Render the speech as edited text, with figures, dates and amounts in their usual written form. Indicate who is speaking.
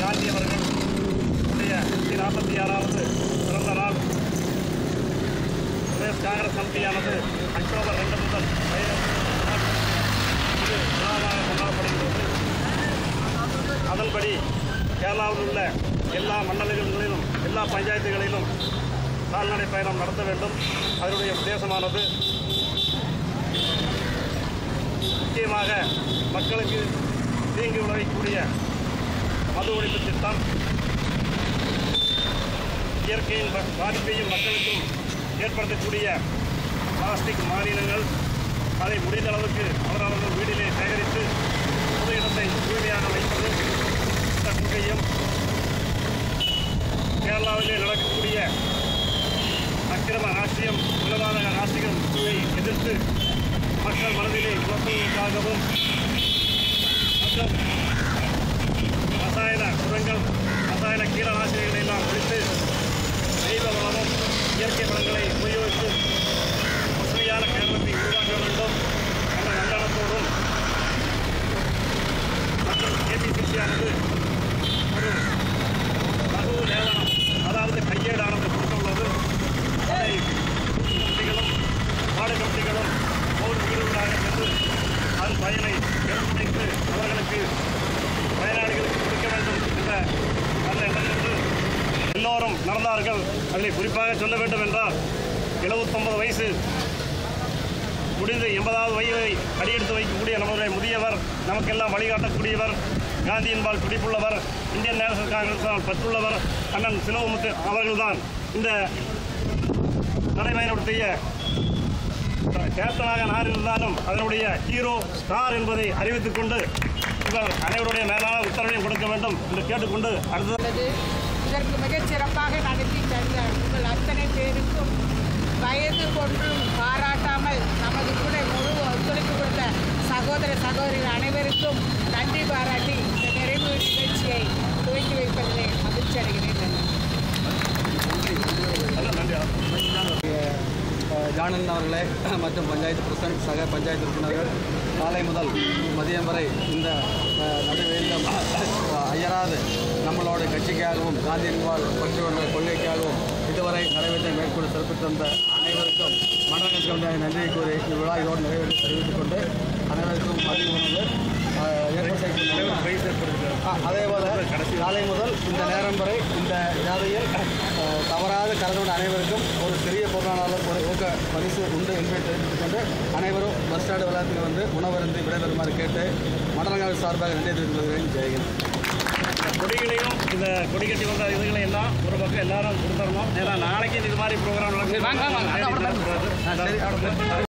Speaker 1: காந்தி அவர்கள் 146வது பிறந்த நாள் பிரதேஷ் காங்கிரஸ் கமிட்டியானது அக்டோபர் 2 முதல் விழாவாக கொண்டாடப்படுகிறது. அதன்படி கேரளாவில் உள்ள எல்லா மண்டலங்களிலும் எல்லா பஞ்சாயத்துகளிலும் கால்நடை பயணம் நடத்த வேண்டும். அதனுடைய உத்தேசமானது முக்கியமாக மக்களுக்கு தீங்கு விளைவிக்கக்கூடிய மது ஒழிப்பு திட்டம், இயற்கையின் பாதிப்பையும் மக்களுக்கும் ஏற்படுத்தக்கூடிய பிளாஸ்டிக் மாலின்யங்கள், அதை முடிந்த அளவுக்கு அவரவர்கள் வீட்டிலே சேகரித்து பொது இடத்தை தூய்மையாக வைப்பது இந்த கொள்கையும், கேரளாவிலே நடக்கக்கூடிய அக்கிரம ராஷ்டிரியம் குலபாதக ராஷ்டிரியத்தை எதிர்த்து மக்கள் மனதிலே உணர்த்துவதற்காகவும் மற்றும் ரசாயன உரங்கள், ரசாயன கீடநாசினிகளை எல்லாம் ஒழித்து தெய்வ வளமும் இயற்கை வளங்களை உபயோகித்து பசுமையான கேரளத்தை உருவாக்க வேண்டும் என்ற நல்லெண்ணத்தோடும் மற்றும் KPCC-ஆனது ஒரு லகு லேவனம், அதாவது கையேடானது கொடுத்துள்ளது. அதை கமிட்டிகளும் வார்டு கமிட்டிகளும் ஒவ்வொரு வீடுகளாக சென்று அதன் பயனை எடுத்துரைத்து அவர்களுக்கு பயனாளிகளுக்கு கொடுக்க வேண்டும் என்ற நல்ல எண்ணத்தில் எல்லோரும் நடந்தார்கள். அதில் குறிப்பாக சொல்ல வேண்டும் என்றால் 79 வயசு முடிந்து 80வது வயதை அடியெடுத்து வைக்கக்கூடிய நம்முடைய முதியவர், நமக்கெல்லாம் வழிகாட்டக்கூடியவர், காந்தியின்பால் துடிப்புள்ளவர், இந்தியன் நேஷனல் காங்கிரஸால் பற்றுள்ளவர் அண்ணன் சிலோமுத்து அவர்கள்தான் இந்த நடைமுறைப்படுத்திய கேப்டனாக நான் இருந்தாலும் அதனுடைய ஹீரோ ஸ்டார் என்பதை அறிவித்துக் கொண்டு இவர் அனைவருடைய மேலான உத்தரவையும் கொடுக்க வேண்டும் என்று கேட்டுக்கொண்டு அடுத்தது
Speaker 2: இதற்கு மிகச் சிறப்பாக நடத்தி தந்த உங்கள் அத்தனை பேருக்கும் வயது ஒன்றும் பாராட்டாமல் நமது கூட முழு ஒத்துழைப்பு கொடுத்த சகோதர சகோதரிகள் அனைவருக்கும் நன்றி பாராட்டி இந்த நிறைவு நிகழ்ச்சியை துவக்கி வைப்பதிலே மகிழ்ச்சி அடைகிறேன்.
Speaker 3: ஜானன் அவர்களே மற்றும் பஞ்சாயத்து பிரசிடன்ட், சக பஞ்சாயத்து உறுப்பினர்கள் காலை முதல் மதியம் வரை இந்த நடுவேலியம் அயராது நம்மளோட கட்சிக்காகவும் காந்தியின்பால் பற்றி வந்த கொள்கைக்காகவும் இதுவரை நிறைவேற்ற மேற்கொண்டு சிறப்பித்து வந்த அனைவருக்கும் மண்டல கமிட்டியாக நன்றி கூறி இவ்விழா இதோடு நிறைவேற்றி தெரிவித்துக் கொண்டு அனைவருக்கும் மதிய உணவு அதேபோல் காலை முதல் இந்த நேரம் வரை இந்த ஜாதையில் தவறாத கலந்து கொண்ட அனைவருக்கும் ஒரு சிறிய பொருளாளர் ஒரு ஊக்க பரிசு உண்டு என்பதை தெரிவித்துக் கொண்டு அனைவரும் பஸ் ஸ்டாண்டு விளையாட்டுக்கு வந்து உணவருந்து விடைபெறுமாறு கேட்டு மண்டலங்கள் சார்பாக நன்றி தெரிவித்துக் கொள்கிறேன். ஜெயகன்.
Speaker 1: கொடிகளையும் இந்த கொடி கட்டி வந்த இதுகளை எல்லாம் ஒரு பக்கம் எல்லாரும் கொடுத்துடணும். ஏன்னா நாளைக்கு இது மாதிரி ப்ரோக்ராம் நடக்குது.